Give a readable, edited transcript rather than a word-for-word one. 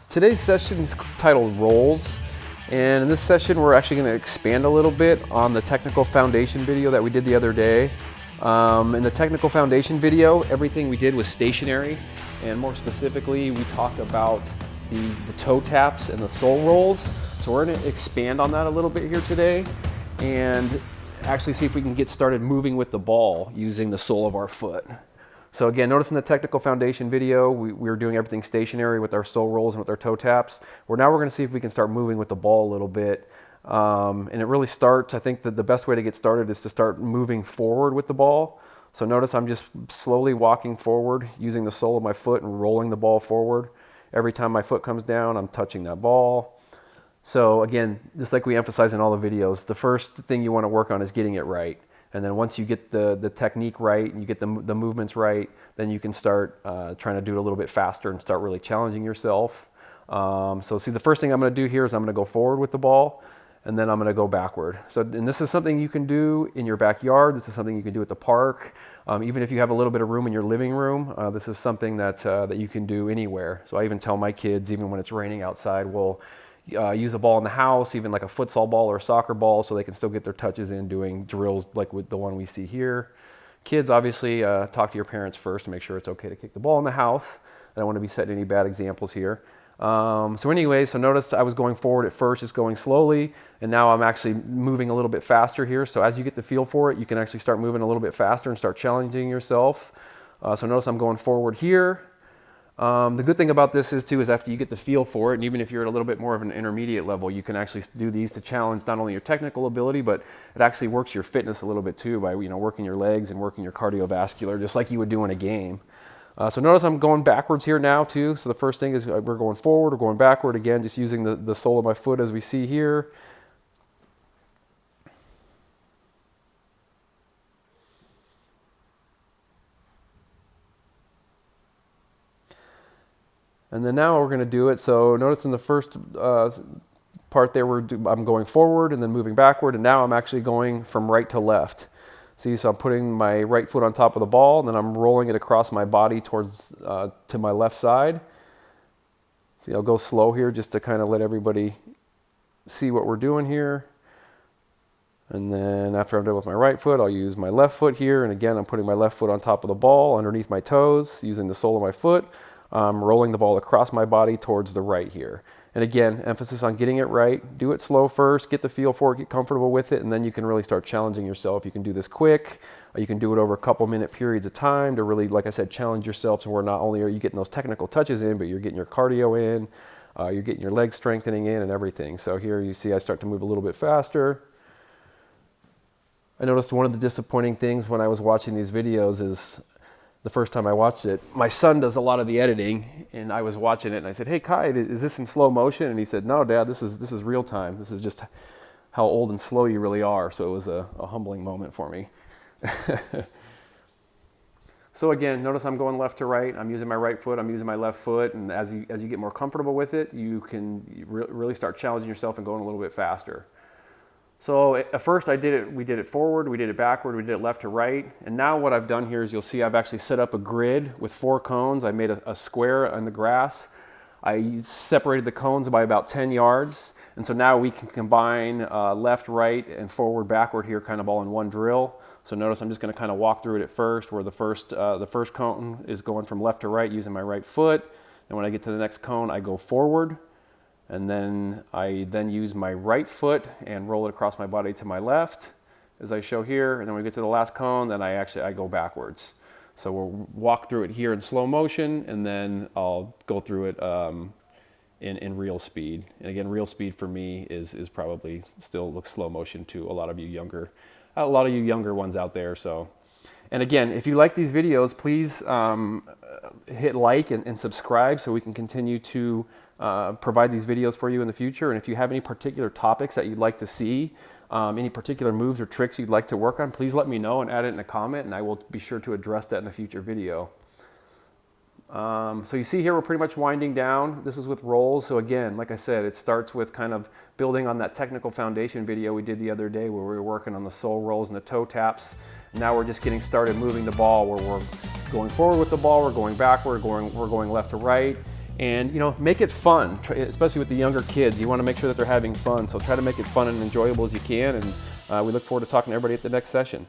Today's session is titled Rolls, and in this session we're actually going to expand a little bit on the technical foundation video that we did the other day. In the technical foundation video, everything we did was stationary, and more specifically we talked about the toe taps and the sole rolls. So we're going to expand on that a little bit here today and actually see if we can get started moving with the ball using the sole of our foot. So again, notice in the technical foundation video, we were doing everything stationary with our sole rolls and with our toe taps. Now we're going to see if we can start moving with the ball a little bit. And it really starts, I think that the best way to get started is to start moving forward with the ball. So notice I'm just slowly walking forward using the sole of my foot and rolling the ball forward. Every time my foot comes down, I'm touching that ball. So again, just like we emphasize in all the videos, the first thing you want to work on is getting it right. And then once you get the technique right and you get the movements right, then you can start trying to do it a little bit faster and start really challenging yourself. So see, the first thing I'm going to do here is I'm going to go forward with the ball, and then I'm going to go backward. So, and this is something you can do in your backyard. This is something you can do at the park. Even if you have a little bit of room in your living room, this is something that you can do anywhere. So I even tell my kids, even when it's raining outside, we'll use a ball in the house, even like a futsal ball or a soccer ball, so they can still get their touches in doing drills like with the one we see here. Kids, obviously, talk to your parents first to make sure it's okay to kick the ball in the house. I don't want to be setting any bad examples here. So anyway, so notice I was going forward at first, just going slowly, and now I'm actually moving a little bit faster here. So as you get the feel for it, you can actually start moving a little bit faster and start challenging yourself. So notice I'm going forward here. The good thing about this is after you get the feel for it, and even if you're at a little bit more of an intermediate level, you can actually do these to challenge not only your technical ability, but it actually works your fitness a little bit too by working your legs and working your cardiovascular, just like you would do in a game. So notice I'm going backwards here now too. So the first thing is we're going forward or going backward, again, just using the sole of my foot as we see here. And then now we're going to do it. So notice in the first part there, I'm going forward and then moving backward, and now I'm actually going from right to left. See, so I'm putting my right foot on top of the ball, and then I'm rolling it across my body towards to my left side. See, I'll go slow here just to kind of let everybody see what we're doing here. And then after I'm done with my right foot, I'll use my left foot here, and again, I'm putting my left foot on top of the ball underneath my toes using the sole of my foot. I'm rolling the ball across my body towards the right here. And again, emphasis on getting it right. Do it slow first, get the feel for it, get comfortable with it, and then you can really start challenging yourself. You can do this quick, or you can do it over a couple minute periods of time to really, like I said, challenge yourself to where not only are you getting those technical touches in, but you're getting your cardio in, you're getting your leg strengthening in and everything. So here you see I start to move a little bit faster. I noticed one of the disappointing things when I was watching these videos is the first time I watched it, my son does a lot of the editing, and I was watching it and I said, "Hey Kai, is this in slow motion?" And he said, "No, Dad, this is real time. This is just how old and slow you really are." So it was a humbling moment for me. So again, notice I'm going left to right. I'm using my right foot, I'm using my left foot, and as you get more comfortable with it, you can really start challenging yourself and going a little bit faster. So at first we did it forward, we did it backward, we did it left to right. And now what I've done here is you'll see I've actually set up a grid with 4 cones. I made a square on the grass. I separated the cones by about 10 yards. And so now we can combine left, right, and forward, backward here kind of all in one drill. So notice I'm just going to kind of walk through it at first, where the first cone is going from left to right using my right foot. And when I get to the next cone, I go forward. And then I use my right foot and roll it across my body to my left, as I show here. And then when we get to the last cone, then I go backwards. So we'll walk through it here in slow motion, and then I'll go through it in real speed. And again, real speed for me is probably still looks slow motion to a lot of you younger ones out there. So, and again, if you like these videos, please hit like and subscribe so we can continue to provide these videos for you in the future. And if you have any particular topics that you'd like to see, any particular moves or tricks you'd like to work on, please let me know and add it in a comment, and I will be sure to address that in a future video. So you see here we're pretty much winding down. This is with rolls. So again, like I said, it starts with kind of building on that technical foundation video we did the other day where we were working on the sole rolls and the toe taps. Now we're just getting started moving the ball, where we're going forward with the ball, we're going backward, we're going left to right. And make it fun, especially with the younger kids. You want to make sure that they're having fun, so try to make it fun and enjoyable as you can. And we look forward to talking to everybody at the next session.